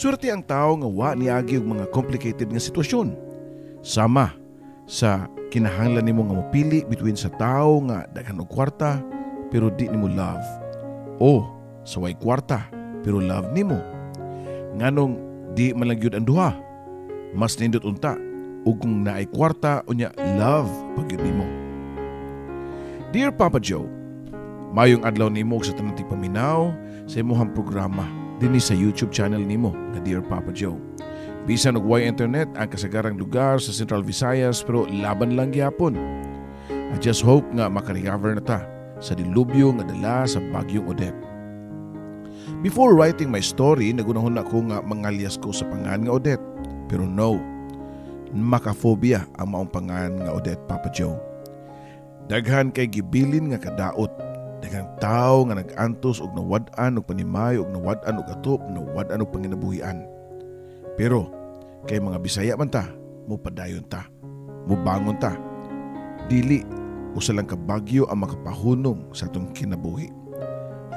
Swerte ang tao nga wa niagi og mga complicated nga sitwasyon. Sama sa kinahanglan nimo nga mopili between sa tao nga daghan og kwarta pero di nimo love, o sa way kwarta pero love nimo. Nganong di man lang gyud ang duha. Mas nindot unta ug kung naay kwarta unya love pag gyud nimo. Dear Papa Joe, mayong adlaw nimo sa tanang tigpaminaw sa imong programa dinhi sa YouTube channel nimo nga Dear Papa Joe. Bisan og way internet ang kasagarang lugar sa Central Visayas pero laban lang gyapon. I just hope nga makarecover na ta sa dilubyo nga dala sa bagyong Odette. Before writing my story, nagunahon ako nga mangalyas ko sa pangan nga Odette. Pero no, makaphobia ang maong pangan nga Odette, Papa Joe. Daghan kay gibilin nga kadaot. Daghang tao nga nag-antos og nawad-an og panimayo og nawad-an og atop, nawad-an og panginabuhian. Pero kay mga Bisaya man ta, mupadayon ta, mubangon ta. Dili usa lang ka bagyo ang makapahunong sa atong kinabuhi.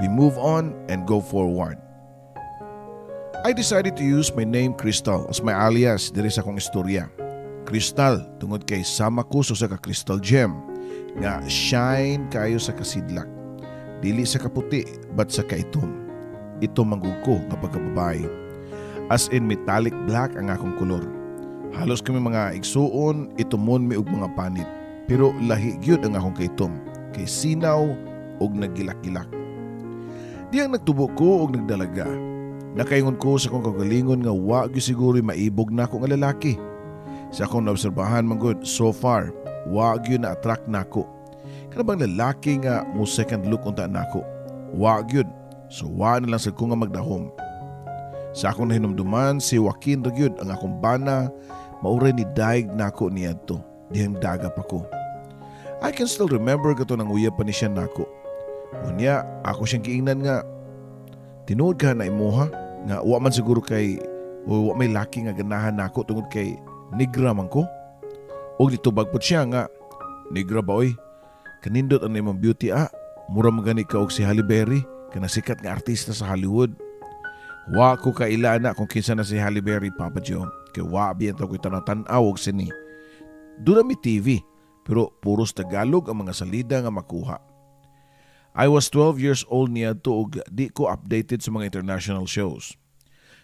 We move on and go forward. I decided to use my name Crystal as my alias diri sa akong istorya. Crystal tungod kay sama ko sa ka crystal gem nga shine kayo sa kasidlak. Dili sa kaputi but sa kaitom. Ito manggug ko nga pagkababae. As in metallic black ang akong kolor. Halos kami mga igsuon, itumon mi og mga panit. Pero lahi gyud ang akong kaitom, kay sinaw og naggilak-gilak. Di ang nagtubo ko og nagdalaga. Nakaingon ko sa akong kagalingon nga wa gyud siguro maibog na ako nga lalaki. Sa akong naobserbahan man gud so far, wa gyud na attract nako. Kanabang lalaki nga mo second look unta nako. Wa gyud. So wa na lang sad ko nga magdahom. Sa akong nahinumduman si Joaquin ra gyud ang akong bana, mauray ni daig nako niadto. Dihang daga pa ko. I can still remember kato nang uyab pa ni siya nako. Unya, ako siyang giingnan nga, tinuod ka na imuha, nga wa man siguro kay, o wa may laki nga ganahan nako tungod kay nigra man ko. O ditubag po siya nga, nigra ba oy? Kanindot ang imong beauty mura magani ka og si Halle Berry, kanasikat nga artista sa Hollywood. Wa ko kaila na kung kinsa na si Halle Berry, Papa Joe, kay wa biyan ko itanang-tanaw og sini. Doon mi TV, pero puros Tagalog ang mga salida nga makuha. I was 12 years old niadto og di ko updated sa mga international shows.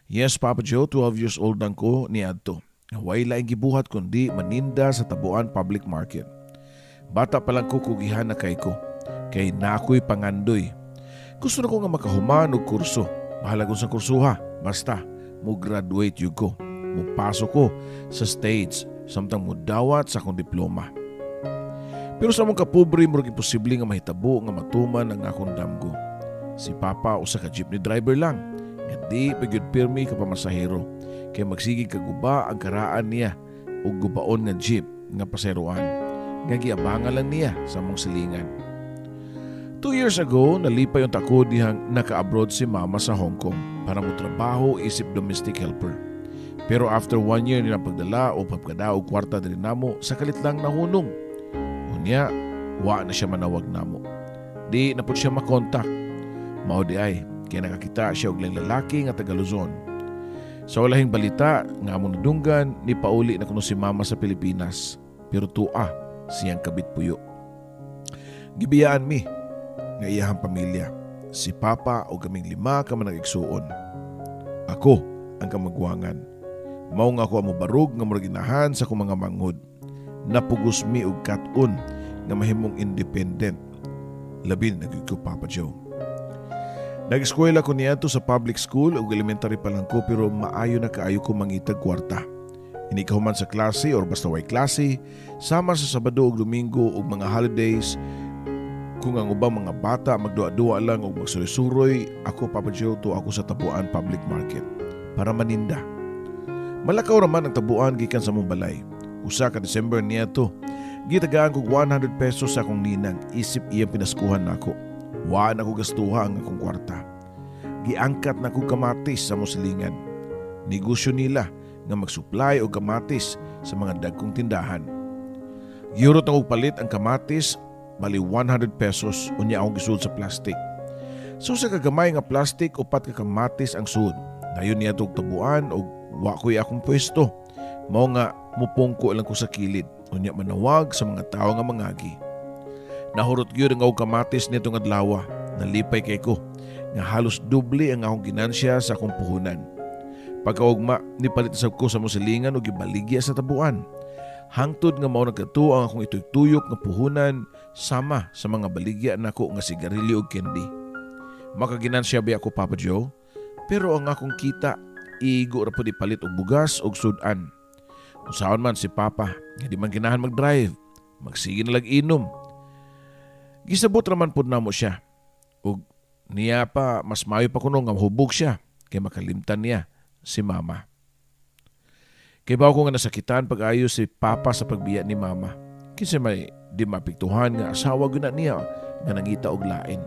Yes, Papa Joe, 12 years old lang ko niadto. Way laing gibuhat kundi maninda sa Tabuan Public Market. Bata pa lang ko kugihan na kay ko, kay nakoy pangandoy. Gusto na ko nga makahuman og kurso. Bahala ko sa kursuha, basta mo graduate yun ko. Mo pasok ko sa States, samtang mo dawat sa akong diploma. Pero sa mong kapobre, murag imposible nga mahitabo nga matuman ang akong damgo. Si Papa usa ka jeepney driver lang, nga di pagyud pirmi ka pamasahero, kay magsigig kaguba ang karaan niya ug gubaon nga jeep nga paseroan, nga giabangan lang niya sa mong silingan. 2 years ago, nalipay yung tako dihang naka-abroad si Mama sa Hong Kong para mo trabaho isip domestic helper. Pero after 1 year nilang pagdala o pagkada o kwarta din namo, sa kalit lang nahunong. Unya, wa na siya manawag namo. Di na po siya makontak. Mao di ay, kaya nakakita siya og lalaki nga taga Luzon. Sa walahing balita, nga among nadunggan, ni pauli na kuno si Mama sa Pilipinas. Pero tua, siyang kabit puyo. Gibiyaan mi, nga iyahang pamilya. Si Papa o kaming 5 ka man nag-igsuon. Ako ang kamagwangan. Mao nga ako ang mubarog nga muraginahan sa akong mga manghod. Napugos mi og kat-on nga mahimong independent. Labi na ko, Papa Joe. Nag-eskwela ko niadto sa public school ug elementary pa lang ko pero maayo na kaayo ko mangitag kwarta. Ini kahuman sa klase or basta way klase, sama sa Sabado ug Domingo ug mga holidays. Kung ang ubang mga bata magduwa-duwa lang o magsuroy-suroy, ako, Papa Joe, to ako sa Tabuan Public Market para maninda. Malakaw raman ang tabuan gikan sa mong balay. Usa ka December niya to, gitagaan ko 100 pesos sa akong ninang isip iyang pinaskuhan nako. Waan ako gastuha ang akong kwarta. Giangkat na ko kamatis sa musilingan. Negosyo nila nga mag-supply o kamatis sa mga dagkong tindahan. Giyurot ako palit ang kamatis, bali 100 pesos, unya akong gisud sa plastic. So sa kagamay nga plastic, 4 ka kamatis ang sud. Ngayon niya itong tabuan o wa ko'y akong pwesto. Mao nga mupungko lang ko sa kilid. Unya manawag sa mga tao nga mangagi. Nahurot gyud ang kamatis nitong adlaw. Nalipay kay ko nga halos doble ang akong ginansya sa akong puhunan. Pagkaugma, nipalit sa ko sa musilingan o gibaligya sa tabuan. Hangtod nga mao nagkatuo ang akong ituyok nga puhunan sama sa mga baligya nako nga sigarilyo ug candy. Makaginansya ba ako, Papa Joe? Pero ang akong kita, igo ra po ipalit og bugas og sudan. Usaon man si Papa, nga di man ginahan mag-drive, magsige na lag inom. Gisabot raman po na mo siya. Ug niya pa, mas mayo pa kuno nga mahubog siya, kay makalimtan niya si Mama. Kay bago ko nga nasakitan pag-ayo si Papa sa pagbiya ni Mama. Kasi may di mapiktuhan nga asawa guna niya nga nangita og lain.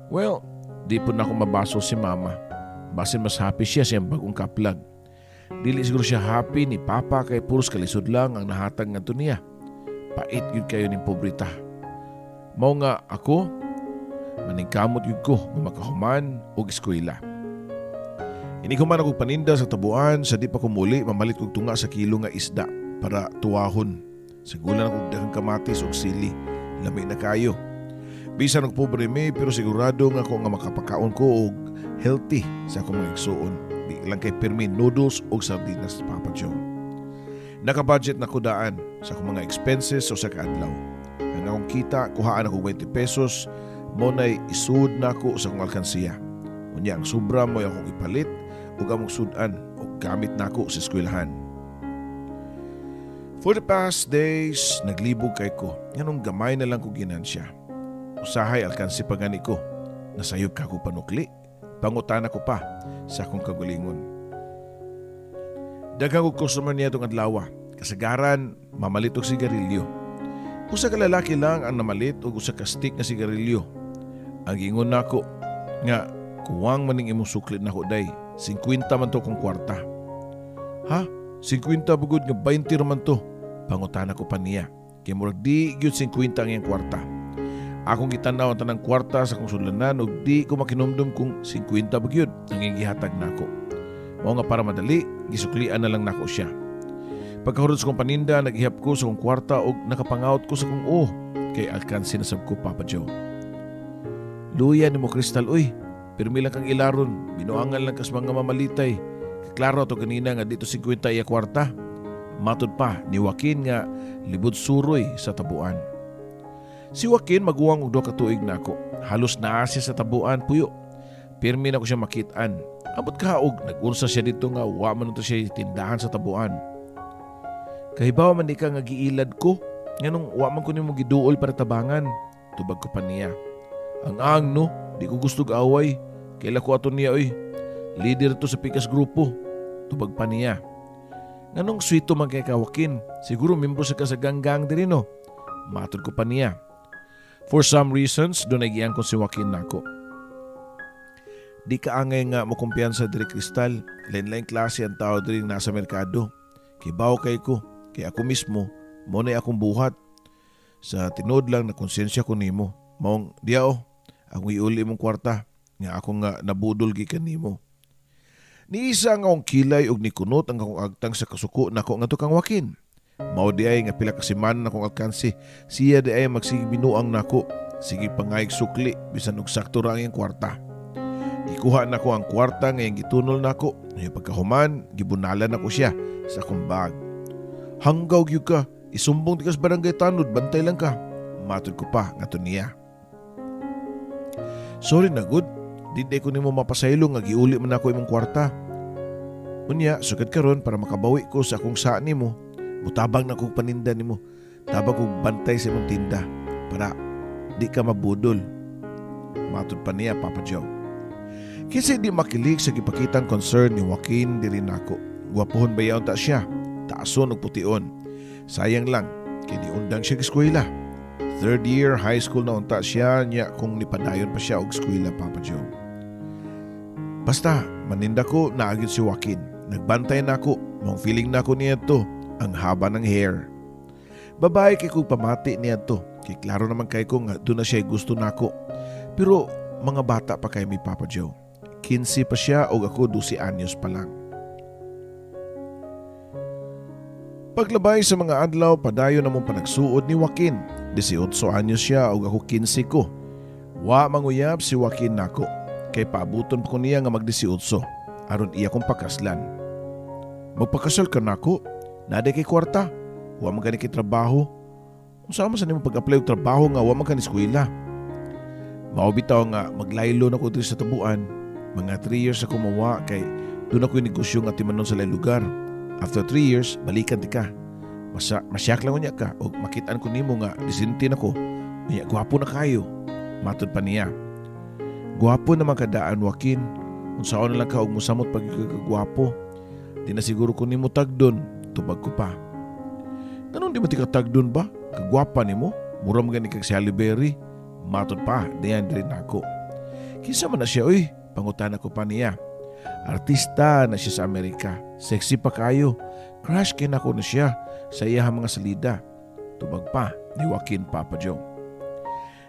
Well, di po na ako mabaso si Mama. Basin mas happy siya siyang bagong kaplag. Dili siguro siya happy ni Papa kay puros kalisod lang ang nahatag nga to niya. Pait yun kayo ng pobrita. Mao nga ako, maningkamot yun ko nga makahuman og eskwela. Ini ko man akong paninda sa tabuan sa di pa kumuli mamalit kong tunga sa kilo nga isda para tuwahon. Sigulan akong daghang kamatis og sili. Lami na kayo. Bisan og pobre me pero sigurado nga ako nga makapakaon ko og healthy sa akong mga igsuon. Di lang kay pirmi noodles og sardinas, Papa Joe. Naka-budget na ko daan sa akong mga expenses o sa kaadlaw. Ang akong kita, kuhaan ako 20 pesos, mo na'y isud na ako sa akong alkansiya. Unya ang sobra mo akong ipalit ug among sudan ug gamit nako sa eskwelahan. For the past days, naglibog kay ko. Nganong gamay na lang ko ginansya. Usahay alkansi pa gani ko. Nasayog ka ko panukli. Pangutana ko pa sa akong kagulingon. Daghang og customer niya itong adlaw. Kasagaran, mamalit og sigarilyo. Usa ka lalaki lang ang namalit og usa ka stick na sigarilyo. Ang ingon nako nga kuwang maning imong suklit nako day. 50 man to kong kwarta. Ha? 50 bugod nga 20 raman to. Pangutana ko pa niya. Kaya murag di gyud 50 ang iyang kwarta. Akong gitanaw ang tanang kwarta sa kong sudlanan ug di ko makinomdom kung 50 bagyod ang iyang gihatag nako. Mao nga para madali, gisuklian na lang nako siya. Pagkahurot sa kong paninda, nag-ihap ko sa kong kwarta ug nakapangaut ko sa kong kay alkansi na sab ko, Papa Joe. Luya ni mo kristal, uy. Pirmi lang kang ilaron, binuangan lang kas mga mamalitay. Klaro to kanina nga dito 50 iya kwarta. Matod pa ni Joaquin nga libod suroy sa tabuan. Si Joaquin maguwang og 2 ka tuig na ako. Halos naa siya sa tabuan puyo. Pirmi na ko siya makitaan. Abot kaog nag-unsa siya dito nga wa man to siya tindahan sa tabuan. Kahibaw man di ka nga giilad ko. Nganong wa man ko nimo giduol para tabangan. Tubag ko pa niya. Ang no, di ko gusto away. Kaila ko ato niya oy. Leader to sa pikas grupo. Tubag pa niya. Nganong sweeto man kay Joaquin. Siguro membro sa ganggang diri no. Matod ko pa niya. For some reasons, doon ay giangkon si Joaquin nako. Di ka angay nga mo kumpiyansa diri kristal. Lain-lain klase ang tao diri nasa merkado. Kibaw kay ko. Kay ako mismo, mo na akong buhat. Sa tinod lang na konsensya ko nimo. Maong diao, akong iuli mong kwarta. Nga ako nga nabudol gikan nimo. Ni isa nga akong kilay og nikunot ang akong agtang sa kasuko nako nga to kang Joaquin. Mao di ay nga pila ka semana na akong alkansi. Siya di ay magsige binuang nako. Sige pangayag sukli bisan og sakto ra ang kwarta. Ikuha nako ang kwarta nga yang gitunol nako. Ngay pagkahuman, gibunalan nako siya sa akong bag. Hanggaw gyud ka, isumbong ti kas barangay tanod, bantay lang ka. Matod ko pa nga to niya. Sorry na good, di ko nimo mapasaylo nga giuli man ako imong kwarta. Unya, sugad karon para makabawi ko sa akong saa nimo. Mutabang na kong paninda nimo. Tabang kong bantay sa imong tinda para di ka mabudol. Matod pa niya, Papa Joe. Kasi di makilig sa gipakitang concern ni Joaquin diri nako. Gwapohon bayaw ta siya. Taason og pution. Sayang lang, kay di undang siya eskwela. 3rd year high school na unta siya niya kung nipadayon pa siya og eskwela, Papa Joe. Basta, maninda ko naagid si Joaquin. Nagbantay na ako, mong feeling na ako niya to, ang haba ng hair. Babae kay kong pamati niya to, kay klaro naman kay ko nga doon na siya gusto na ako. Pero mga bata pa kay mi, Papa Joe. 15 pa siya o ako 12 anyos pa lang. Paglabay sa mga adlaw, padayon namong panagsuod ni Joaquin. 18 anyos siya o ako 15 ko. Wa manguyab si Joaquin nako. Kay paabuton pa ko niya nga mag-18 aron iya kong pakaslan. Magpakasal ka nako? Naday kay kwarta. Wa man gani kay trabaho. Unsa man sa nimo pag-apply og trabaho nga wa man kan eskwela? Mao bitaw nga maglaylo na ko diri sa tabuan. Mga 3 years ako mawa kay doon ako negosyo nga timanon sa lain lugar. After 3 years, balikan ti ka. Masyak lang unya ka o makitaan ko nimo nga disinti na ko. Unya, gwapo na kayo. Matod pa niya. Gwapo naman kadaan, Joaquin. Unsaon na lang ka og musamot pag gwapo. Di na siguro ko nimo tagdon. Tubag ko pa. Ganun di mati ka tagdon ba? Kagwapa nimo? Mura mga ni kag si Halle Berry. Matod pa, diyan rin ako. Kinsa man na siya, uy. Pangutan ako pa niya. Artista na siya sa Amerika. Sexy pa kayo. Crush kin ako na siya sa iyahang mga salida. Tubag pa ni Joaquin Papa Joe.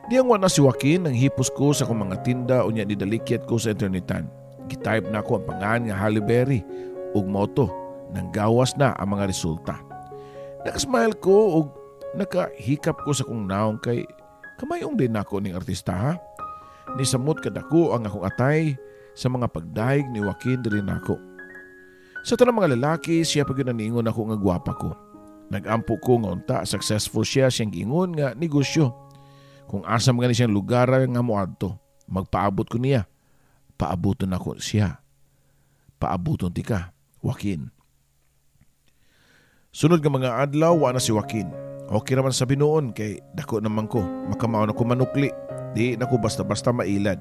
Di ang na si Joaquin nang hipos ko sa kong mga tinda o niya didalikyat ko sa internetan. Gitype na ako ang pangalan nga Halle Berry ug moto nang gawas na ang mga resulta. Nakasmile ko ug nakahikap ko sa kong naong kay kamayong din ako ning artista ha. Nisamot kadako ang akong atay sa mga pagdahig ni Joaquin diri nako. Sa tanang mga lalaki, siya pag naningon ako nga gwapa ko. Nagampo ko nga unta, successful siya siyang giingon nga negosyo. Kung asa mga ni siyang lugar nga moadto, magpaabot ko niya. Paabuton ako siya. Paabuton ti ka, Joaquin. Sunod nga mga adlaw, wa na si Joaquin. Okay naman sabi noon kay dako naman ko. Makamao na ko manukli. Di na ko basta-basta mailad.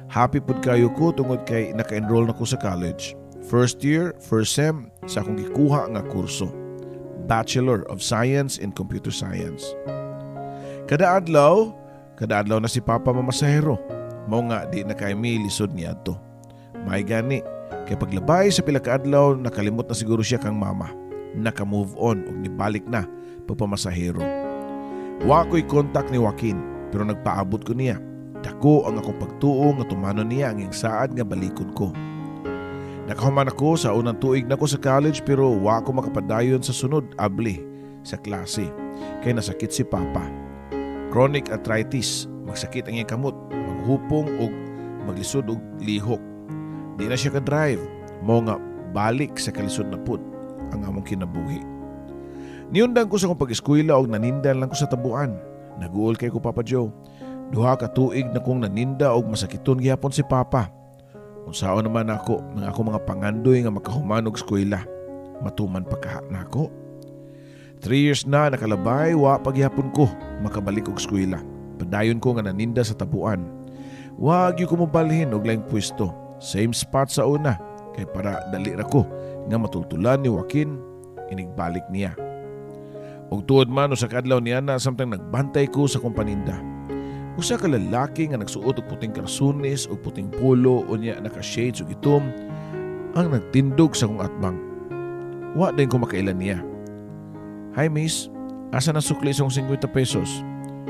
Happy pud kayo ko tungod kay naka-enroll na ko sa college. First year, first sem sa akong gikuha nga kurso. Bachelor of Science in Computer Science. Kada adlaw na si Papa mamasahero. Mao nga di na kay mi lisod niya to. May gani kay paglabay sa pila ka adlaw nakalimot na siguro siya kang mama. Naka-move on ug nibalik na pagpamasahero. Wa ko'y contact ni Joaquin pero nagpaabot ko niya. Dako ang akong pagtuo nga tumano niya ang saad nga balikon ko. Nakahuman ako sa unang tuig na ko sa college pero wa ko makapadayon sa sunod abli sa klase kay nasakit si Papa. Chronic arthritis, magsakit ang iyang kamot, maghupong og maglisod og lihok. Di na siya ka-drive, mo nga balik sa kalisod na pud ang among kinabuhi. Niundan ko sa akong pag-eskwela og nanindan lang ko sa tabuan. Naguol kay ko Papa Joe. Duha ka tuig na kong naninda og masakiton gihapon si Papa. Unsaon naman ako ng ako mga pangandoy nga makahuman og eskwela. Matuman pa kaha na ako. 3 years na nakalabay, wa paghihapon ko makabalik og eskwela. Padayon ko nga naninda sa tabuan. Wag yu ko mobalhin og laing pwesto. Same spot sa una kay para dali ra ko nga matultulan ni Joaquin inigbalik niya. Og tuod man sa kadlaw niya na samtang nagbantay ko sa kompaninda. Usa ka lalaki nga nagsuot og puting karsunis o puting polo o niya naka-shades og itom ang nagtindog sa kong atbang. Wa din ko makailan niya. Hi miss, asa na sukli sa 50 pesos?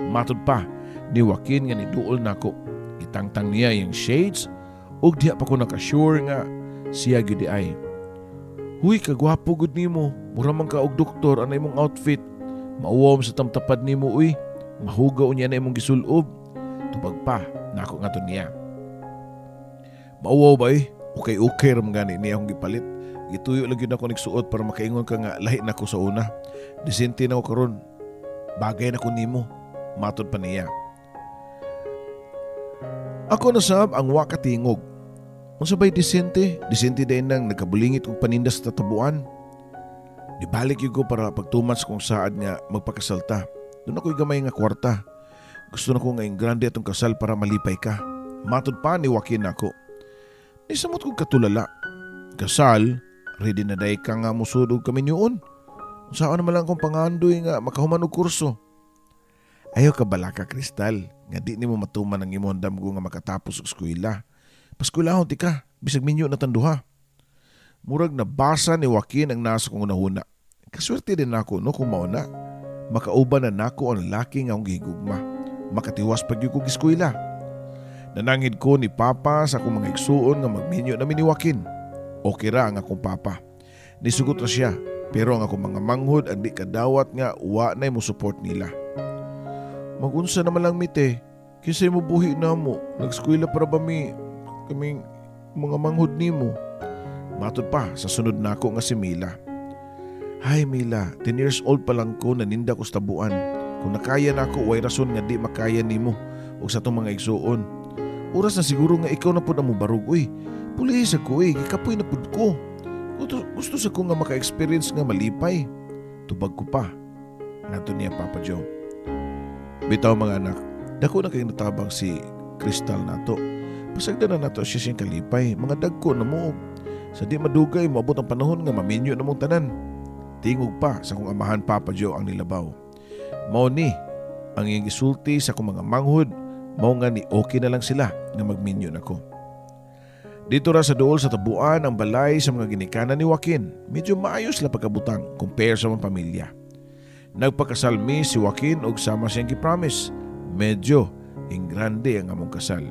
Matod pa ni Joaquin nga niduol nako. Itangtang niya yung shades ug diha pa ko naka-sure nga siya gyud ay. Huy, kagwapo gud nimo. Mura man ka og doktor anay imong outfit. Mauwom sa tamtapad nimo uy. Mahugaw niya na imong gisulob. Tubag pa, nako nga to niya. Mauwaw ba eh? Okay ram gani niya akong gipalit. Gituyo lang yun ako nagsuot para makaingon ka nga lahi na ko sa una. Disente na ko karon. Bagay na ko nimo. Matod pa niya. Ako nasab ang wakatingog. Unsa bay disente? Disente din nang nagkabulingit og paninda sa tatabuan. Nibalik yun ko para pagtumas kung saad nga magpakasalta. Doon ako'y gamay nga kwarta. Gusto na ko nga yung grande atong kasal para malipay ka. Matod pa ni Joaquin ako. Nisamot kong katulala. Kasal, ready na day ka nga musudog kami niyoon. Saan naman lang kong pangandoy nga makahuman og kurso. Ayaw ka bala ka, Kristal. Nga di ni mo matuman ang imong damgo nga makatapos og eskwela. Paskwelahon ti ka, bisag minyo na tanduha. Murag nabasa ni Joaquin ang nasa kong nahuna. Kaswerte din ako no kung mauna. Makauban na nako ang lalaki nga akong gihigugma. Makatiwas pag yung kong eskwela. Nanangid ko ni Papa sa akong mga igsuon nga magminyo namin ni Joaquin. Okay ra ang akong Papa. Nisugot ra siya, pero ang akong mga manghod ang di kadawat nga wa na mo support nila. Magunsa naman lang mite, kisay mo buhi na mo, nagskwela para ba kaming mga manghod nimo. Matod pa sa sunod nako nga si Mila. Hay Mila, 10 years old pa lang ko naninda ko sa tabuan. Kung nakaya na ako, way rason nga di makaya nimo o sa itong mga igsuon. Oras na siguro nga ikaw na po na mo barug. Uy, pulis ako gikapoy na po ko. Gusto sa ko nga maka-experience nga malipay. Tubag ko pa. Nato niya Papa Joe. Bitaw mga anak, dako na kayong natabang si Crystal nato. Pasagda na nato siya siyang kalipay. Mga dagko na mo. Sa di madugay, maabot ang panahon nga maminyo na mong tanan. Tingog pa sa kong amahan Papa Joe ang nilabaw. Mao ni ang iyong isulti sa kong mga manghod, mao nga ni okay na lang sila nga magminyo nako. Dito ra sa duol sa tabuan ang balay sa mga ginikanan ni Joaquin. Medyo maayos la pagkabutang compare sa mga pamilya. Nagpakasal mi si Joaquin og sama siyang gipromise. Medyo ingrande ang among kasal.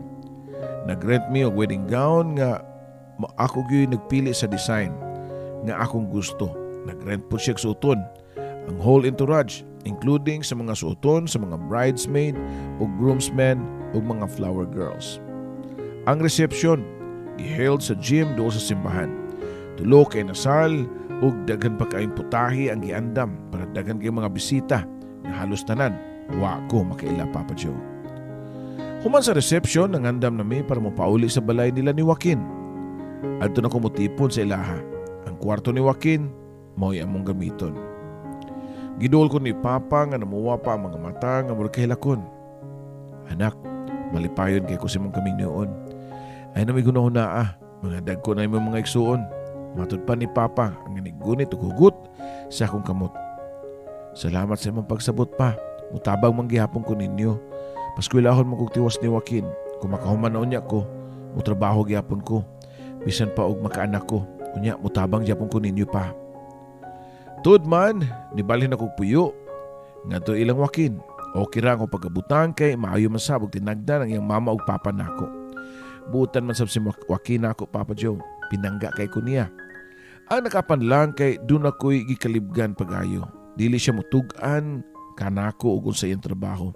Nagrent mi og wedding gown nga ako gyud nagpili sa design nga akong gusto. Nagrent po siya suoton. Ang whole entourage, including sa mga suoton, sa mga bridesmaid o groomsmen o mga flower girls. Ang reception, giheld sa gym doon sa simbahan. Tulo kay nasal ug daghan pa kaayong putahe ang giandam para daghan kay mga bisita nga halos tanan wa ko makaila Papa Joe. Human sa reception, nangandam na mi para mapauli sa balay nila ni Joaquin. Adto na ko mutipon sa ilaha. Ang kwarto ni Joaquin mao'y among gamiton. Gidol ko ni Papa nga namuwa pa ang mga mata nga murag kahilakon. Anak, malipayon kay ko si mong kaming noon. Ay na may gunahuna mga dagko na yung mga igsuon. Matod pa ni Papa ang ganigunit o hugot sa akong kamot. Salamat sa imong pagsabot pa. Mutabang manggihapon ko ninyo. Paskwilahon mo kong tiwas ni Joaquin. Kung makahuman na unya ko, mutrabaho gihapon ko. Bisan pa og makaanak ko. Unya, mutabang gihapon ko ninyo pa. Tuod man, nibalhin ako puyo. Nga to ilang Joaquin. Okay ra akong pagkabutang kay maayo man sabog tinagdan ang iyang mama ug papa nako. Buutan man sab si Joaquin nako Papa Joe. Pinangga kay ko niya. Ang nakapanlang kay doon ako'y gikalibgan pag-ayo. Dili siya mutugan kanako ug sa iyang trabaho.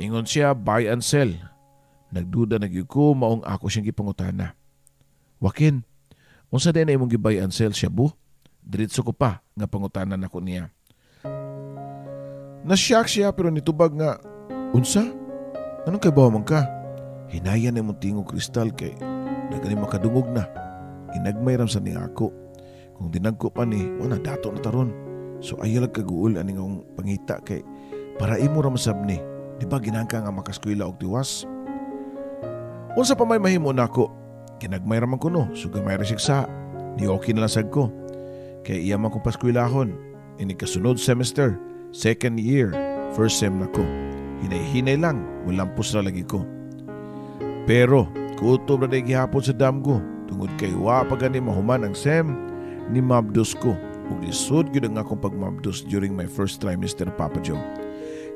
Ingon siya buy and sell. Nagduda nagyud ko maong ako siyang gipangutana. Joaquin, unsa din na imong gi-buy and sell siya bu? Diretso ko pa nga pangutanan ako niya. Nasyak siya pero nitubag nga, unsa? Anong kay bawa man ka? Hinayan na mong tingog Crystal kay nagani makadungog na. Inagmay ram sa niya ako. Kung dinagko pa ni, wala dato na taron. So ayalag kaguol aning akong pangita kay para imo ra masab ni. Di ba ginangka nga makaskwela og tiwas? Unsa pa may mahimo nako? Kinagmay ra man ko no, so gamay ra sigsa. Di okay na lang sad ko. Kay iya man kong paskwilahon. Ini kasunod semester, second year, first sem na ko. Hinay-hinay lang, mulampos na lagi ko. Pero, kutob na gihapon sa damgo. Tungod kay wa pa gani mahuman ang sem, ni mabdos ko. Ug lisod gyud ang akong pagmabdos during my first trimester Papa Joe.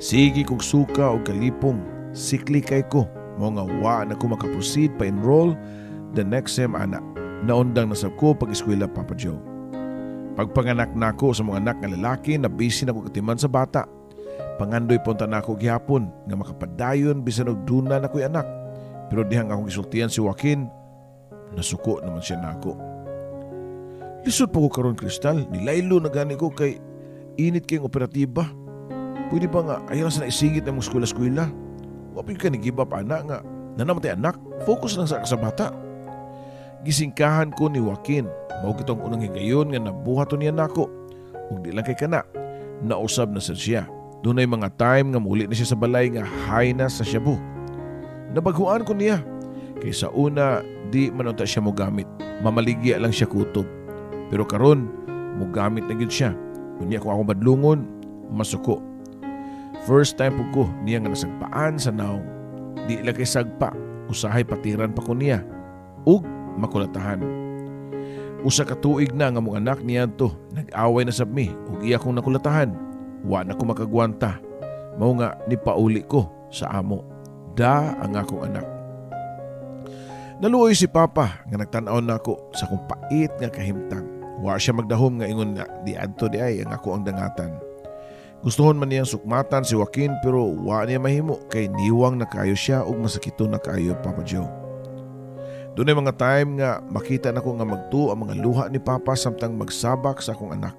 Sige kong suka o kalipong, sikli kay ko. Mga wa na ko makaproceed pa enroll the next sem ana. Naundang na sab ko pag-eskwela Papa Joe. Pagpanganak nako sa mga anak nga lalaki na busy na ko katiman sa bata. Pangandoy punta nako gihapon nga makapadayon bisan og duna na ko'y anak. Pero dihang akong gisultihan si Joaquin, nasuko naman siya nako. Lisod po ko karon Crystal, nilaylo na gani ko kay init kayong operatiba. Pwede ba nga ayaw sa naisingit ng mga eskwela-eskwela? Wapin ka ni-give up ana nga nanamatay anak, focus lang sa bata. Gisingkahan ko ni Joaquin. Mao kitong unang higayon nga nabuhaton niya nako. Ug di lang kay kana, nausab na sa siya. Dunay mga time nga muli na siya sa balay nga high na sa shabu. Nabaghuan ko niya. Kay sa una, di manunta siya mo gamit. Mamaligya lang siya kutob. Pero karon, mo gamit na gyud siya. Unya kung ako madlungon, masuko. First time po ko niya nga nasagpaan sa naong. Di lang kay sagpa, usahay patiran pa ko niya. Ug makulatahan. Usa ka tuig na nga mong anak niya to, nag-away na sab mi ug iya kong nakulatahan. Wa na ko makagwanta. Mao nga nipauli ko sa amo. Da ang akong anak. Naluoy si Papa nga nagtan-aw nako sa kung pait nga kahimtang. Wa siya magdahom nga ingon nga di adto di ay ang ako ang dangatan. Gustuhon man niyang sukmatan si Joaquin pero wa niya mahimo kay niwang na kaayo siya ug masakito na kaayo Papa Joe. Doon ay mga time nga makita nako nga magtuo ang mga luha ni Papa samtang magsabak sa akong anak.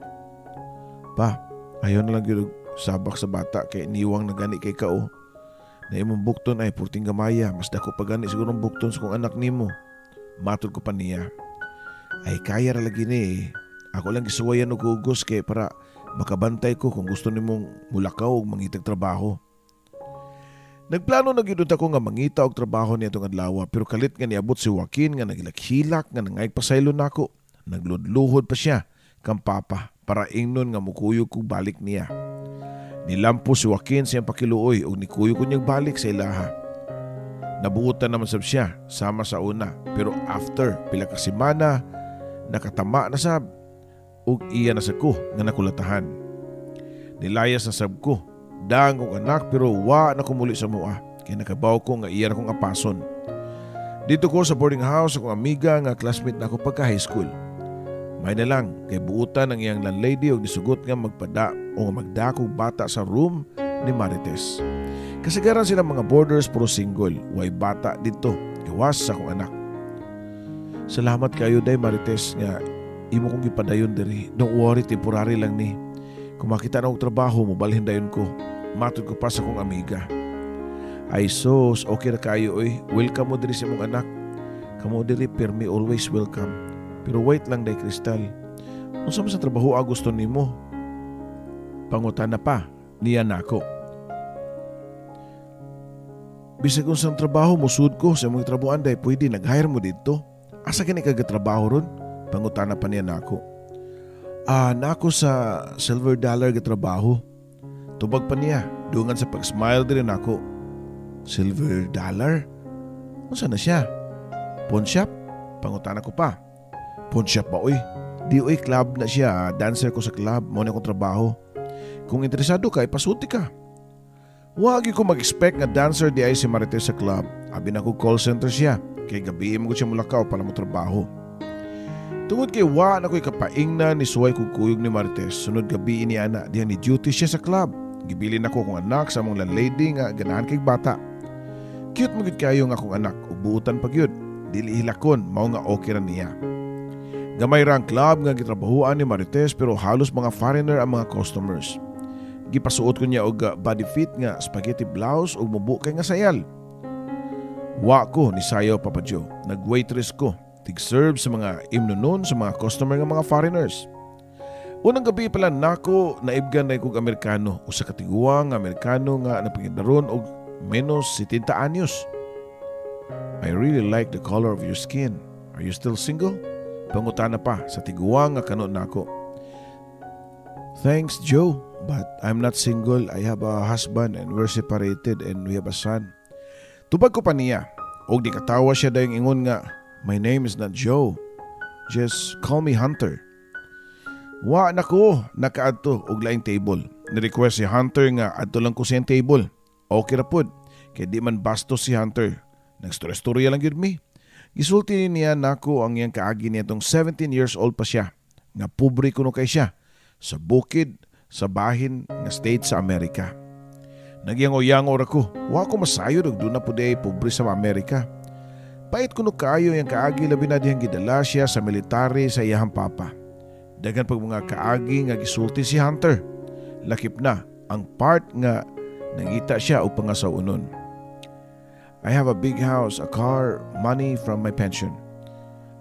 Pa, ayaw na lang gyud sabak sa bata kay niwang na gani kay kao. Na imong bukton ay puting gamaya, mas dako pa gani siguro ang bukton sa kong anak nimo. Matod ko pa niya. Ay kaya ra lagi ni. Ako lang gisuwayan og hugos kay para makabantay ko kung gusto nimong mulakaw og mangitag trabaho. Nagplano na gyud ako nga mangita og trabaho niya tong adlaw pero kalit nga niabot si Joaquin nga nagilakhilak nga nangayag pasaylo nako. Nagludluhod pa siya kang Papa para ingnon nga mukuyog kog balik niya. Nilampo si Joaquin siyang pakiluoy o nikuyo ko niyang balik sa ilaha. Nabuutan naman sab siya sama sa una pero after pila ka semana nakatama na sab ug iya na sa ko nga nakulatahan. Nilayas na sab ko daang kong anak pero wa na kumuli sa mua kay nakabaw ko nga iya na kong apason. Dito ko sa boarding house akong amiga nga classmate na ako pagka high school. May na lang kay buutan ang iyang landlady og nisugot nga magpada o magdakog bata sa room ni Marites. Kasagaran sila mga boarders puro single, way bata dito, gawas sa akong anak. Salamat kayo day Marites nga imo kong ipadayon diri. Don't worry, temporary lang ni. Kung makita na og trabaho mo, balhin dayon ko. Matod ko pa sa akong amiga. Ay sos, okay na kayo oy. Welcome mo diri sa imong anak. Kamo diri permi always welcome. Pero wait lang day Crystal. Unsa man sa trabaho gusto nimo? Pangutan na pa niya nako. Bisag unsang trabaho musud ko sa imong trabuhan day pwede nag-hire mo dito. Asa kini kagatrabaho ron? Pangutan na pa niya nako. Nako sa Silver Dollar gatrabaho. Tubag pa niya dungan sa pag-smile diri nako. Silver Dollar? Unsa na siya? Pawn shop? Pangutan ko pa. Pawn shop ba oy? Di oy club na siya, dancer ko sa club, mo na akong trabaho. Kung interesado ka, ipasuti ka. Wagi ko mag-expect nga dancer di ay si Marites sa club. Abi na ko call center siya, kay gabi mo ko siya mulakaw para mo trabaho. Tungod kay wa na ko'y kapaingna ni suway kong kuyog ni Marites, sunod gabi ini ana, diyan ni duty siya sa club. Gibilin ako kong anak sa mong landlady nga ganahan kay bata. Cute mo gid kayo nga akong anak, ubuutan pag yun. Dili hilakon, mao nga okay ra niya. Gamay ra ang club nga gitrabahuan ni Marites pero halos mga foreigner ang mga customers. Gipasuot ko niya og body fit nga spaghetti blouse ug mubo kay nga sayal. Wa ko ni sayo Papa Joe. Nag-waitress ko. Tig-serve sa mga imnunon sa mga customer nga mga foreigners. Unang gabi pala nako naibgan na kog Amerikano o sa katiguang Amerikano nga napangidaron og menos 70 anyos. I really like the color of your skin. Are you still single? Pangutana pa sa tiguang nga kano nako. Thanks Joe, but I'm not single. I have a husband and we're separated and we have a son. Tubag ko pa niya. Og di katawa siya dayong ingon nga, my name is not Joe. Just call me Hunter. Wa nako, nakaadto og laing table. Ni-request si Hunter nga adto lang ko siyang table. Okay ra pod, kay di man bastos si Hunter. Nagstorya lang gyud mi. Gisulti niya nako ang iyang kaagi niya tong 17 years old pa siya. Nga pobre kuno kay siya sa bukid sa bahin nga state sa Amerika. Nagyango-yango ra ko. Wa ko masayod og duna pud ay pobre sa Amerika. Pait kuno kaayo yang kaagi labi na dihang gidala siya sa military sa iyahang papa. Dagan pag mga kaagi nga gisulti si Hunter. Lakip na ang part nga nangita siya og pangasawunon. I have a big house, a car, money from my pension.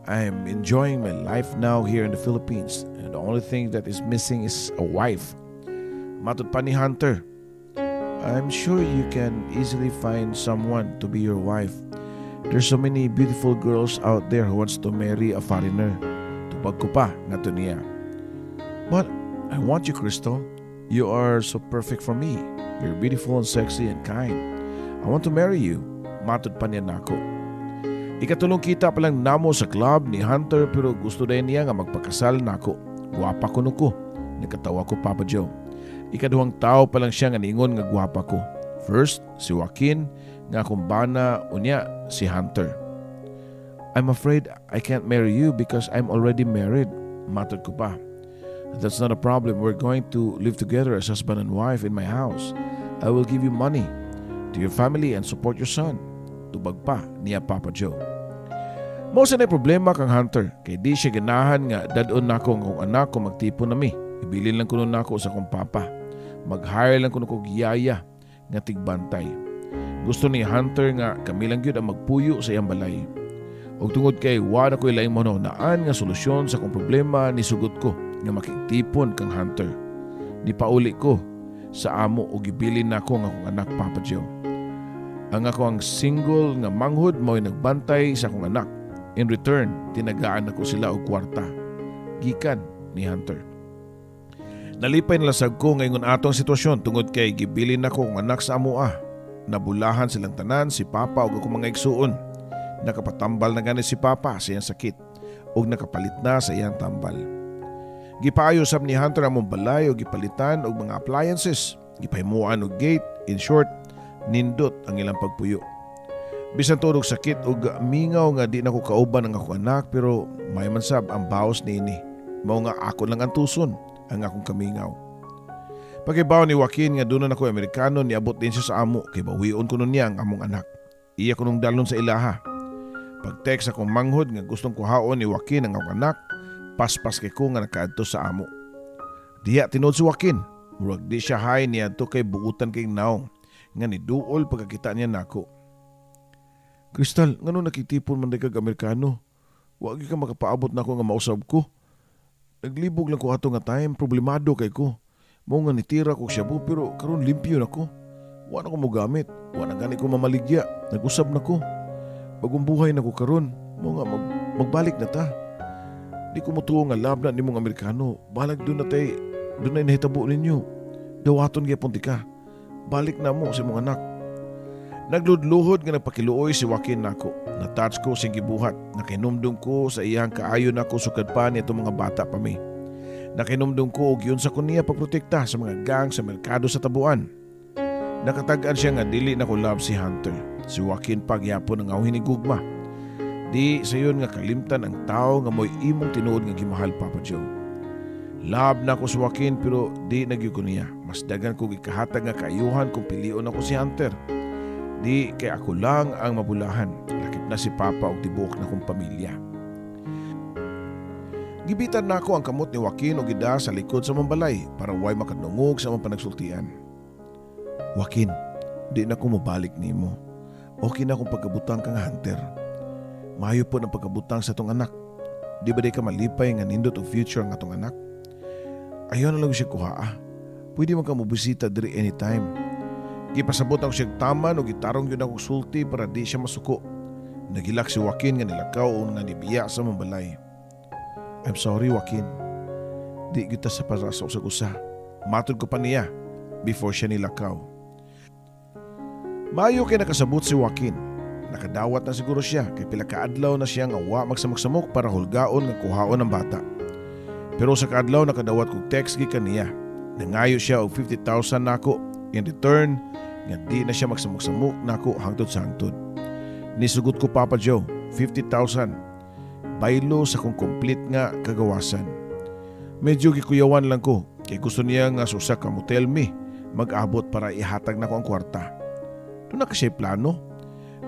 I'm enjoying my life now here in the Philippines and the only thing that is missing is a wife. Matod pa ni Hunter, I'm sure you can easily find someone to be your wife. There's so many beautiful girls out there who wants to marry a foreigner. Tupag ko pa nga to niya. But I want you, Crystal. You are so perfect for me. You're beautiful and sexy and kind. I want to marry you. Matod pa niya nako. Ikatulong kita pa lang namo sa club ni Hunter pero gusto din niya nga magpakasal nako. Guwapa ko nuko. Nagkatawa ko Papa Joe. Ikaduhang tao pa lang siya nga niingon nga guwapa ko. First, si Joaquin nga kumbana unya si Hunter. I'm afraid I can't marry you because I'm already married. Matod ko pa. That's not a problem. We're going to live together as husband and wife in my house. I will give you money to your family and support your son. Tubag pa niya Papa Joe. Mao sa na problema kang Hunter kay di siya ganahan nga dadon nako ang akong anak kung magtipon nami. Ibilin lang kuno nako sa akong papa. Mag-hire lang kuno kog yaya nga tigbantay. Gusto ni Hunter nga kami lang gyud ang magpuyo sa iyang balay. Og tungod kay wa na ko'y laing maunawaan nga solusyon sa akong problema ni sugot ko nga makitipon kang Hunter. Di pauli ko sa amo o gibilin nako nga akong anak Papa Joe. Ang ako ang single nga manghod mo'y nagbantay sa akong anak. In return, tinagaan ako sila og kwarta. Gikan ni Hunter. Nalipay nalasag ko ngayon atong sitwasyon tungod kay gibilin nako akong anak sa amo. Nabulahan silang tanan si Papa og akong mga igsuon. Nakapatambal na gani si Papa sa iyang sakit ug nakapalit na sa iyang tambal. Gipaayo sab ni Hunter ang mong balay o gipalitan og mga appliances, gipahimuan og gate, in short, nindot ang ilang pagpuyo. Bisan tuod og sakit ug mingaw nga di nako kauban ang akong anak pero may man sab ang baos niini. Mao nga ako lang ang tuson ang akong kamingaw. Pagibaw ni Joaquin nga dunon ako Amerikano niabot din siya sa amo kay bawion ko nun niya ang among anak. Iya ko nung dalon sa ilaha. Pag-text akong manghod nga gustong kuhaon ni Joaquin ang akong anak, paspas kay ko nga nakaadto sa amo. Diya tinod si Joaquin, murag di siya hay niya to kay buutan kay naong, nga ni duol pagkakita niya nako. Crystal, ngano nakitipon man kag Amerikano? Wag ka makapaabot nako nga mausab ko. Naglibog lang ko ato nga time, problemado kay ko. Mao nga nitira ko shabu pero karon limpyo nako. Wa na ko mo gamit, wa na gani ko mamaligya, nag-usab nako. Bagong buhay na ko karon, mo nga magbalik na ta. Di ko mutuo nga labna ni mong Amerikano. Balag doon na tay, doon na inahitabo ninyo. Dawaton gyapon ti ka. Balik na mo sa mong anak. Nagludluhod nga nagpakiluoy si Joaquin nako. Natouch ko sing gibuhat. Nakinumdum ko sa iyang kaayo nako sukad pa ni itong mga bata pa mi. Nakinumdum ko og yun sa kuniya pagprotekta sa mga gang sa merkado sa tabuan. Nakatag-an siya nga dili na ko love si Hunter. Si Joaquin pagyapon ang awin ni Gugma. Di sayon nga kalimtan ang tao nga mo'y imong tinuod nga gimahal Papa Joe. Love na ko si Joaquin pero di nagyug ko niya. Mas dagan ko gikahatag nga kaayuhan kung pilion ako si Hunter. Di kay ako lang ang mabulahan. Lakip na si Papa og tibuok na kong pamilya. Gibitan na ako ang kamot ni Joaquin og gida sa likod sa mambalay para way makadungog sa mga panagsultian. Joaquin, di na ko mabalik nimo. Okay na akong pagkabutang kang Hunter. Mayo po ng pagkabutang sa tong anak. Di ba di ka malipay nga nindot o future ang atong anak? Ayaw na lang siya kuha. Pwede mo ka mabisita diri anytime. Gipasabot ako siya taman o gitarong yun akong sulti para di siya masuko. Nagilak si Joaquin nga nilakaw o nga nibiya sa mambalay. I'm sorry Joaquin. Di kita sa parasaw sa kusa. Matod ko pa niya before siya nilakaw. Mayo kay nakasabot si Joaquin. Nakadawat na siguro siya kay pila kaadlaw na siya nga wa magsamok-samok para hulgaon nga kuhaon ng bata. Pero sa kaadlaw nakadawat kog text gikan niya. Nangayo siya og 50,000 nako in return nga di na siya magsamok-samok nako hangtod sa hangtod. Nisugot ko Papa Joe, 50,000. Baylo sa kong complete nga kagawasan. Medyo gikuyawan lang ko kay gusto niya nga susa ka motel me mag-abot para ihatag na ko ang kwarta. Doon na kasi plano.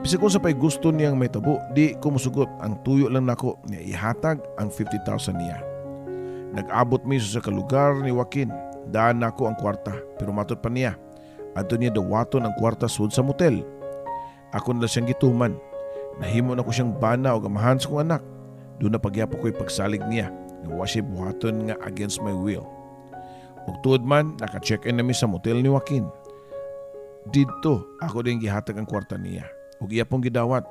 Bisa kung sa pa'y gusto niyang may tabo, di ko musugot ang tuyo lang nako niya ihatag ang 50,000 niya. Nag-abot miso sa kalugar ni Joaquin. Daan nako ang kwarta pero matod pa niya. Adto niya dawaton ang kwarta sud sa motel. Ako na siyang gituman. Nahimo na ko siyang bana o gamahan sa kong anak. Doon na pagyapo ko'y pagsalig niya. Nawa siya buhaton nga against my will. Ug tuod man, naka-check-in nami sa motel ni Joaquin. Dito, ako din gihatag ang kwarta niya. Ug iya pong gidawat.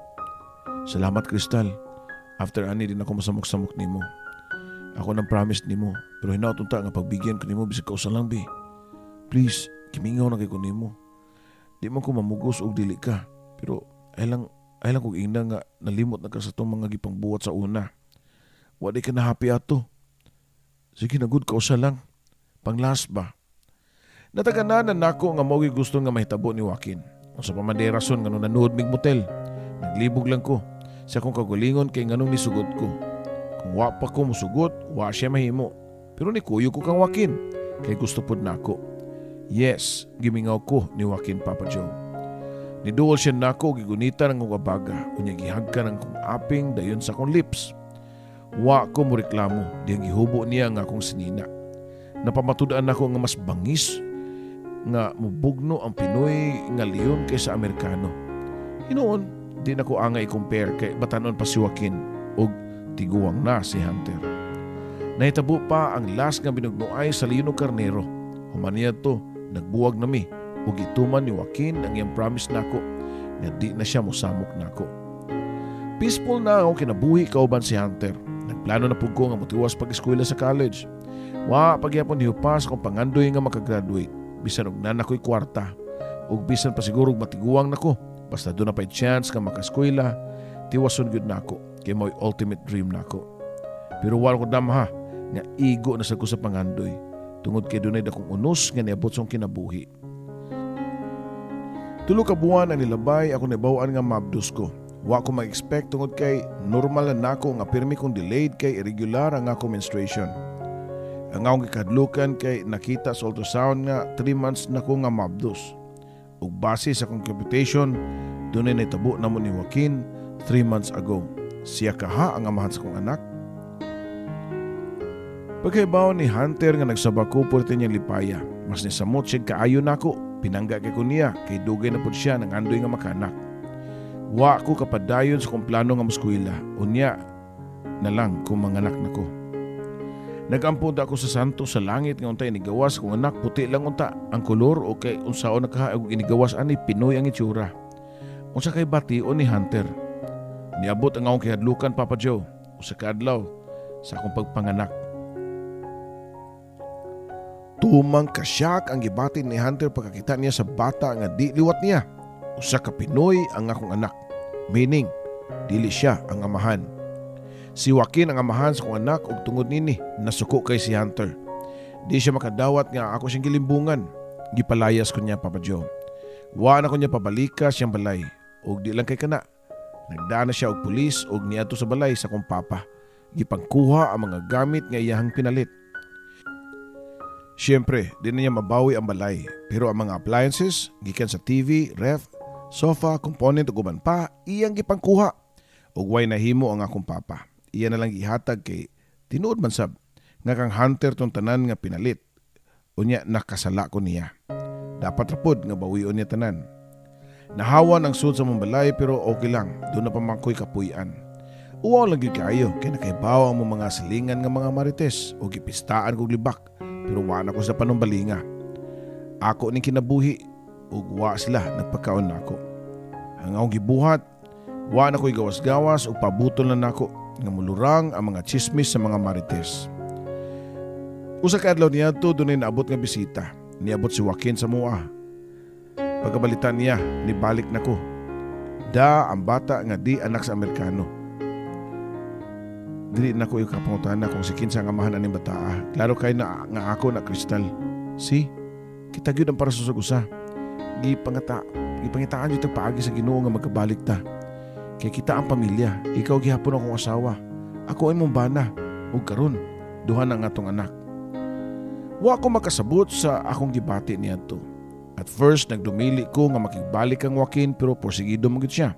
Salamat Crystal. After ani din ako masamok-samok nimo. Ako nang promise nimo, pero hinaot unta nga pagbigyan ko nimo bisag kausa lang bi. Please, kimingaw na kay ko nimo. Di man ko mamugos og dili ka, pero ay lang kog ina nga nalimot na ka sa tong mga gipangbuhat sa una. Wa di ka na happy ato. Sige na good kausa lang. Pang last ba? Nataganan nako nga mao gusto nga mahitabo ni Joaquin. Sa pamandey rason nga nung nanood mig motel. Naglibog lang ko. Sa akong kagalingon kay nganong nisugot ko. Kung wa pa ko musugot, wa siya mahimo. Pero ni kuyo ko kang Joaquin, kay gusto pod nako. Yes, gimingaw ko ni Joaquin, Papa Joe. Niduol siya nako, gigunita ng kong abaga, unya gihagka ng kong aping dayon sa kong lips. Wa ko mo reklamo, diyang gihubo niya nga akong sinina. Napamatudaan ako nga mas bangis nga mubugno ang Pinoy nga leon kaysa Amerikano. Hinoon, di na ko angay i-compare kay batanon pa si Joaquin o tiguang na si Hunter. Nahitabo pa ang last nga binugnoay sa Leon o Carnero. Humaniya to, nagbuwag nami o gituman ni Joaquin ang iyang promise nako nga di na siya musamok nako. Peaceful na ako kinabuhi kauban si Hunter. Nagplano na pug ko nga motiwas pag-eskwela sa college. Wa pagyapon hiupas akong pangandoy nga makagraduate. Bisan og nan ako'y kwarta. Ug bisan pa siguro matiguang nako. Basta doon na pa'y chance nga makaskwela, tiwason gyud nako. Kay mo'y ultimate dream nako. Pero wala ko damha nga igo na sa ko sa pangandoy. Tungod kay dunay dakong unos nga niabot song kinabuhi. Tulo ka buwan ang nilabay ako nibawaan nga mabdos ko. Wa ko mag-expect tungod kay normal na nako nga pirmi kong delayed kay irregular ang ako menstruation. Ang akong ikadlukan kay nakita sa ultrasound nga 3 months na ko nga mabdos. Ug base sa akong computation, dunay nahitabo namon ni Joaquin 3 months ago. Siya kaha ang amahan sa kong anak. Pagkaibaw ni Hunter nga nagsabako po rin niyang lipaya. Mas nisamot siya kaayo nako. Pinangga kay ko niya kay dugay na po siya ng andoy nga makanak. Wa ko kapadayon sa kong plano nga muskwila. Unya na lang kung manganak na ko. Nagampod ako sa santo sa langit nga untay inigawas kung anak puti lang unta ang kolor o kay unsaon nakahaog inigawas ani Pinoy ang itsura. Unsa kay bation ni Hunter. Niabot ang akong kihadlukan, Papa Joe, usa ka adlaw sa akong pagpanganak. Tumang kasyak ang gibatin ni Hunter pagkakita niya sa bata nga di liwat niya. Usa ka Pinoy ang akong anak. Meaning, dili siya ang amahan. Si Joaquin ang amahan sa kong anak ug tungod nini nasuko kay si Hunter. Di siya makadawat nga ako siyang gilimbungan. Gipalayas ko niya, Papa Joe. Wa na ko niya pabalika siyang balay. Ug di lang kay kana. Nagdaan na siya og pulis ug niadto sa balay sa kong papa. Gipangkuha ang mga gamit nga iyahang pinalit. Siyempre, di na niya mabawi ang balay. Pero ang mga appliances, gikan sa TV, ref, sofa, component ug uban pa, iyang gipangkuha. Ug way nahimo ang akong papa. Iya na lang gihatag kay tinuod man sab nga kang Hunter tong tanan nga pinalit. Unya nakasala ko niya. Dapat rapod nga bawion niya tanan. Nahawan ang sud sa mong balay pero okay lang. Doon na pa man ko'y kapuy-an. Uwaw lang gyud kaayo kay nakaibaw ang mga silingan nga mga marites o gipistaan kog libak. Pero wa na ko sa panumbalinga. Ako ning kinabuhi ug wa sila nagpakaon nako. Ang akong gibuhat, wa na ko'y gawas-gawas ug pabutol na nako nga mulurang ang mga chismis sa mga marites. Usa ka adlaw niadto dunay naabot nga bisita. Niabot si Joaquin sa mua. Pagkabalitan niya, nibalik nako. Da ang bata nga di anak sa Amerikano. Dili na ko yung kapangutan na kung si kinsa nga amahan aning bataa. Klaro kay na nga ako na kristal. Si, kita gyud ang para susugusa. Gipangitaan yung tagpaagi sa Ginoo nga magkabalik ta. Kay kita ang pamilya. Ikaw gihapon akong asawa. Ako ay mong bana. Ug karon, duha na nga tong anak. Wa ko makasabot sa akong gibati niadto. At first, nagdumili ko nga makigbalik ang Joaquin pero porsigido mo gid siya.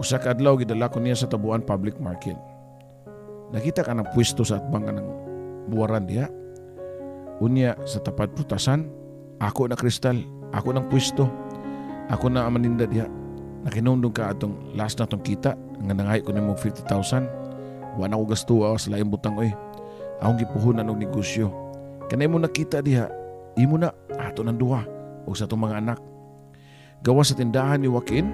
Usa ka adlaw gidala ko niya sa Tabuan Public Market. Nakita ka ng pwesto sa atbang ka ng buwaran diha. Unya sa tapat prutasan, ako na kristal, ako ng pwesto, ako na amaninda diha. Nakinundong ka atong last na atong kita, nga nangay ko nimo 50,000. Wa na ko gasto sa laing butang oy. Akong gipuhunan og negosyo. Kanay mo nakita diha, imo na ato nang duha o sa atong mga anak. Gawas sa tindahan ni Joaquin,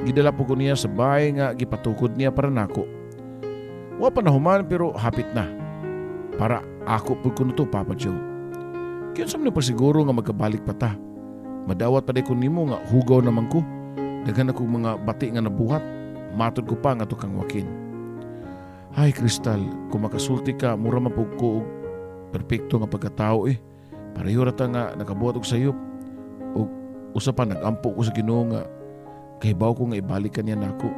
gidala po ko niya sa bahay nga gipatukod niya para nako. Wa pa nahuman pero hapit na. Para ako po kuno to, Papa Joe. Kaya sa pa siguro nga magkabalik pa ta. Madawat pa day ko nimo nga hugaw naman ko. Daghan ako mga bati nga nabuhat. Matod ko pa nga to kang Joaquin. Ay, Kristal, kung makasulti ka, mura mapug ko og perpekto nga pagkatao eh. Pareho rata nga nakabuhat og sayop. O usa pa nagampo ko sa Ginoo nga kahibaw ko nga ibalikan niya nako.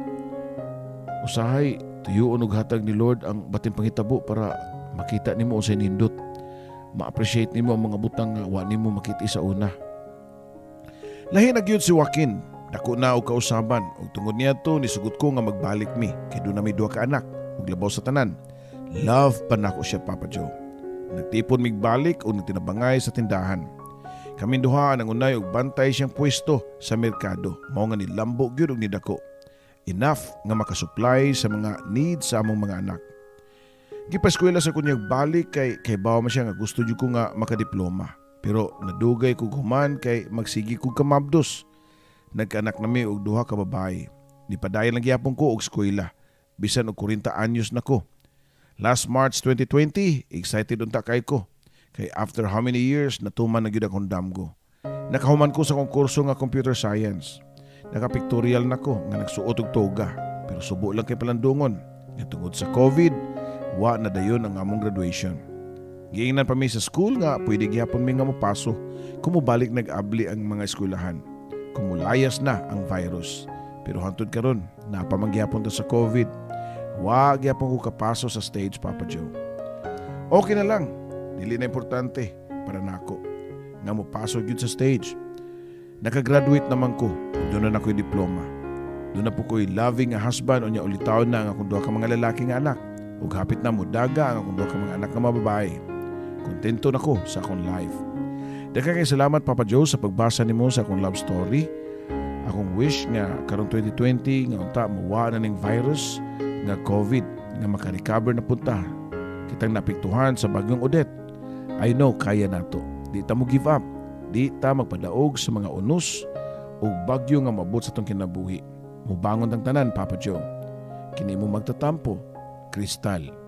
Usahay tuyuon og hatag ni Lord ang batin panghitabo para makita nimo unsay nindot. Ma-appreciate nimo ang mga butang nga wa nimo makita sa una. Lahi na gyud si Joaquin. Dako na og kausaban ug tungod niadto nisugot ko nga magbalik mi kay doon na may 2 ka anak ug labaw sa tanan. Love pa nako siya, Papa Joe. Nagtipon mig balik ug nagtinabangay sa tindahan. Kaming duha nang unay og bantay siyang pwesto sa merkado. Mao nga ni lambo gyud og ni dako. Enough nga makasupply sa mga needs sa among mga anak. Gipaskwela sa kunyag balik kay bawa man siya nga gusto jud ko nga makadiploma. Pero nadugay ko human kay magsigi ko kamabdos. Nagkaanak nami og 2 ka babae. Nipadayon lang gyapon ko og eskwela. Bisan og 40 anyos na ko. Last March 2020, excited unta kay ko. Kay after how many years natuman na gyud akong damgo. Nakahuman ko sa konkurso nga computer science. Nakapictorial na ko nga nagsuot og toga. Pero subo lang kay palandungon. Nga tungod sa COVID, wa na dayon ang among graduation. Giingnan pa mi sa school nga pwede gyapon mi nga mopaso kung mobalik nag-abli ang mga eskwelahan. Kumulayas na ang virus. Pero hantod karon, napamangyapon to sa COVID. Wag yapon ko kapaso sa stage, Papa Joe. Okay na lang. Dili na importante para nako nga mopaso gyud sa stage. Nakagraduate naman ko. Doon na ako'y diploma. Doon na po ko'y loving nga husband o niya ulitaon na ang akong 2 ka mga lalaki nga anak. Ug hapit na mo daga ang akong 2 ka mga anak nga mababae. Kontento na ko sa akong life. Daghang salamat, Papa Joe, sa pagbasa nimo sa akong love story. Akong wish nga karong 2020 nga unta mawa na ning virus nga COVID nga makarecover na punta. Kitang napiktuhan sa bagyong Odette. I know kaya nato. Di ta mo give up. Di ta magpadaog sa mga unos o bagyo nga mabot sa tong kinabuhi. Mubangon ang tanan, Papa Joe. Kini mo magtatampo, Kristal.